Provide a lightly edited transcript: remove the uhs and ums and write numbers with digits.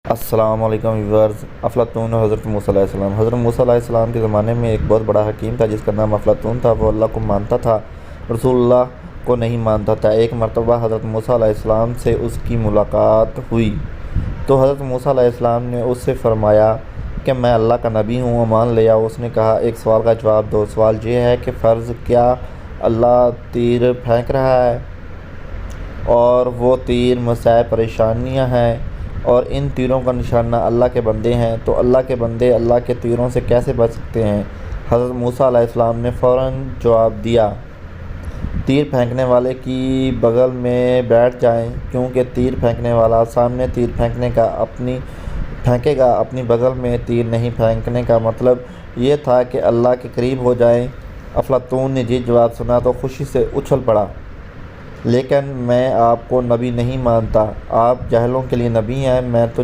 अस्सलाम वालेकुम व्यूअर्स। अफलातून और हज़रत मूसा अलैहिस्सलाम। हज़रत मूसा अलैहिस्सलाम के ज़माने में एक बहुत बड़ा हकीम था जिसका नाम अफलातून था। वो अल्लाह को मानता था, रसूलुल्लाह को नहीं मानता था। एक मरतबा हज़रत मूसा अलैहिस्सलाम से उसकी मुलाकात हुई तो हज़रत मूसा अलैहिस्सलाम ने उससे फ़रमाया कि मैं अल्लाह का नबी हूँ, मान लिया। उसने कहा एक सवाल का जवाब दो। सवाल ये है कि फ़र्ज़ क्या अल्लाह तीर फेंक रहा है और वो तीर मसाए परेशानियाँ हैं और इन तीरों का निशाना अल्लाह के बंदे हैं, तो अल्लाह के बंदे अल्लाह के तीरों से कैसे बच सकते हैं? हज़रत मूसा अलैहिस्सलाम ने फ़ौरन जवाब दिया, तीर फेंकने वाले की बगल में बैठ जाएं, क्योंकि तीर फेंकने वाला सामने तीर फेंकेगा, अपनी बगल में तीर नहीं। फेंकने का मतलब ये था कि अल्लाह के करीब हो जाएं। अफलातून ने ये जवाब सुना तो खुशी से उछल पड़ा, लेकिन मैं आपको नबी नहीं मानता। आप जाहिलों के लिए नबी हैं, मैं तो